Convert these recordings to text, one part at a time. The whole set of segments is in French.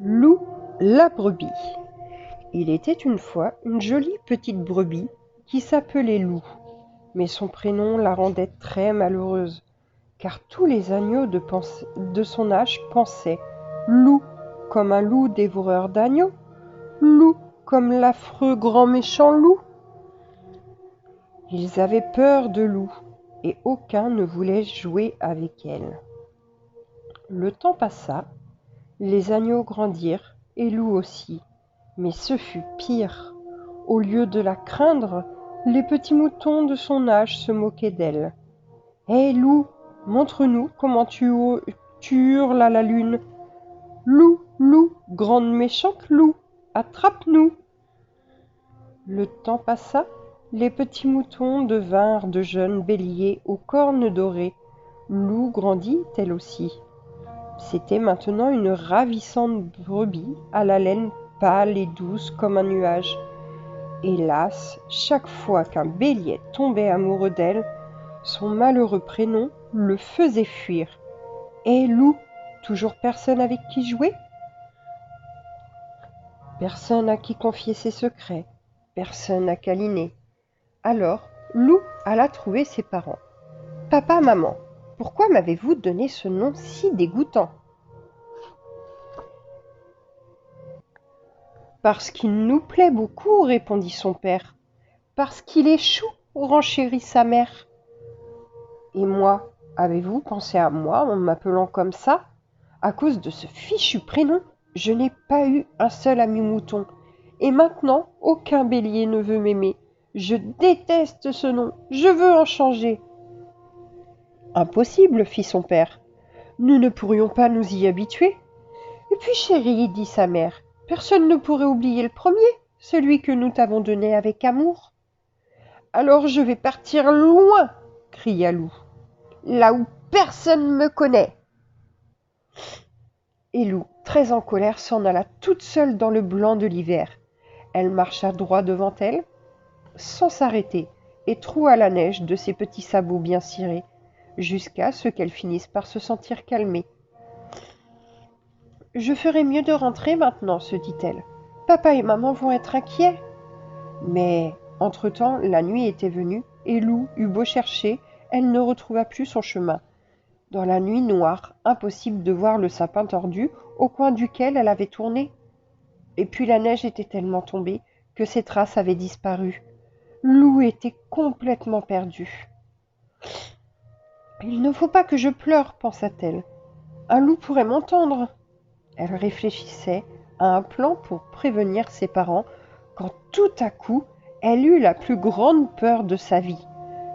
Lou la brebis. Il était une fois une jolie petite brebis qui s'appelait Lou, mais son prénom la rendait très malheureuse, car tous les agneaux de son âge pensaient Lou comme un loup dévoreur d'agneaux, Lou comme l'affreux grand méchant loup. Ils avaient peur de Lou, et aucun ne voulait jouer avec elle. Le temps passa, les agneaux grandirent, et Lou aussi. Mais ce fut pire. Au lieu de la craindre, les petits moutons de son âge se moquaient d'elle. Hé Lou, montre-nous comment tu hurles à la lune. Lou, Lou, grande méchante Lou, attrape-nous. Le temps passa, les petits moutons devinrent de jeunes béliers aux cornes dorées. Lou grandit elle aussi. C'était maintenant une ravissante brebis à la laine pâle et douce comme un nuage. Hélas, chaque fois qu'un bélier tombait amoureux d'elle, son malheureux prénom le faisait fuir. Et Lou, toujours personne avec qui jouer? Personne à qui confier ses secrets, personne à câliner. Alors, Lou alla trouver ses parents. Papa, maman, pourquoi m'avez-vous donné ce nom si dégoûtant? Parce qu'il nous plaît beaucoup, répondit son père. Parce qu'il est chou, renchérit sa mère. Et moi, avez-vous pensé à moi en m'appelant comme ça? À cause de ce fichu prénom, je n'ai pas eu un seul ami mouton. Et maintenant, aucun bélier ne veut m'aimer. Je déteste ce nom, je veux en changer. Impossible, fit son père. Nous ne pourrions pas nous y habituer. Et puis, chérie, dit sa mère, personne ne pourrait oublier le premier, celui que nous t'avons donné avec amour. Alors je vais partir loin, cria Lou, là où personne me connaît. Et Lou, très en colère, s'en alla toute seule dans le blanc de l'hiver. Elle marcha droit devant elle, sans s'arrêter, et troua la neige de ses petits sabots bien cirés, jusqu'à ce qu'elle finisse par se sentir calmée. « Je ferais mieux de rentrer maintenant, se dit-elle. Papa et maman vont être inquiets. » Mais, entre-temps, la nuit était venue, et Lou eut beau chercher, elle ne retrouva plus son chemin. Dans la nuit noire, impossible de voir le sapin tordu au coin duquel elle avait tourné. Et puis la neige était tellement tombée que ses traces avaient disparu. Lou était complètement perdue. « Il ne faut pas que je pleure, pensa-t-elle. Un loup pourrait m'entendre. » Elle réfléchissait à un plan pour prévenir ses parents quand tout à coup, elle eut la plus grande peur de sa vie.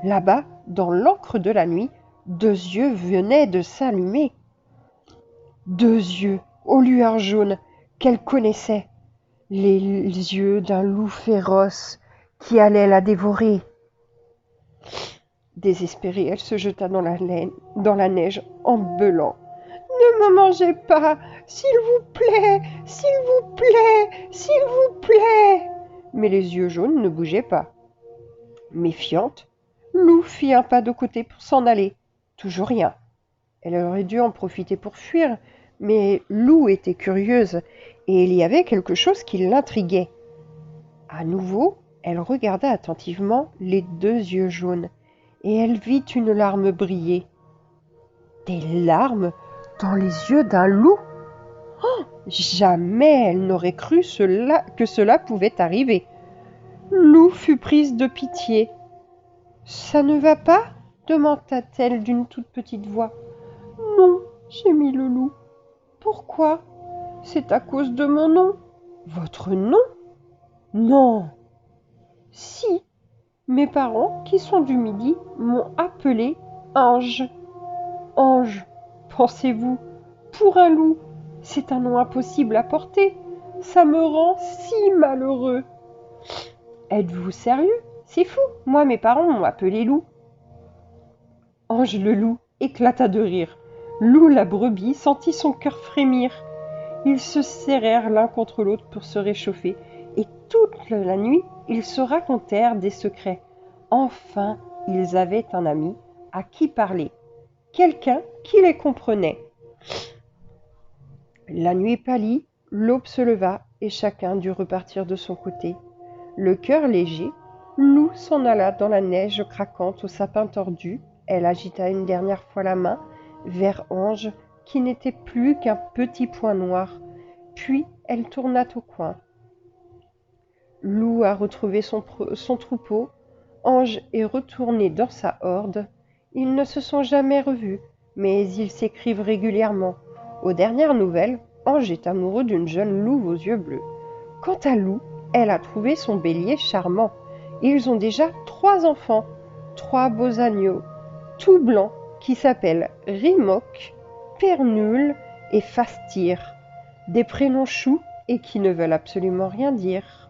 Là-bas, dans l'encre de la nuit, deux yeux venaient de s'allumer. Deux yeux aux lueurs jaunes qu'elle connaissait. Les yeux d'un loup féroce qui allait la dévorer. Désespérée, elle se jeta dans la neige en beulant. Ne me mangez pas, s'il vous plaît, s'il vous plaît, s'il vous plaît. Mais les yeux jaunes ne bougeaient pas. Méfiante, Lou fit un pas de côté pour s'en aller. Toujours rien. Elle aurait dû en profiter pour fuir, mais Lou était curieuse et il y avait quelque chose qui l'intriguait. À nouveau, elle regarda attentivement les deux yeux jaunes et elle vit une larme briller. Des larmes dans les yeux d'un loup? Oh, jamais elle n'aurait cru que cela pouvait arriver. Lou fut prise de pitié. « Ça ne va pas ?» demanda-t-elle d'une toute petite voix. « Non, gémit le loup. « Pourquoi ? C'est à cause de mon nom. »« Votre nom ? » ?»« Non. »« Si, mes parents, qui sont du Midi, m'ont appelé Ange. »« Ange, pensez-vous, pour un loup, c'est un nom impossible à porter. Ça me rend si malheureux. »« Êtes-vous sérieux ? C'est fou, moi mes parents m'ont appelé Lou. » Ange le loup éclata de rire. Lou la brebis sentit son cœur frémir. Ils se serrèrent l'un contre l'autre pour se réchauffer, et toute la nuit ils se racontèrent des secrets. Enfin, ils avaient un ami à qui parler, quelqu'un qui les comprenait. La nuit pâlit, L'aube se leva et chacun dut repartir de son côté. Le cœur léger, Lou s'en alla dans la neige craquante au sapin tordu. Elle agita une dernière fois la main vers Ange, qui n'était plus qu'un petit point noir. Puis elle tourna au coin. Lou a retrouvé son troupeau. Ange est retourné dans sa horde. Ils ne se sont jamais revus, mais ils s'écrivent régulièrement. Aux dernières nouvelles, Ange est amoureux d'une jeune louve aux yeux bleus. Quant à Lou, elle a trouvé son bélier charmant. Ils ont déjà 3 enfants, 3 beaux agneaux, tout blancs, qui s'appellent Rimoc, Pernule et Fastir. Des prénoms choux et qui ne veulent absolument rien dire.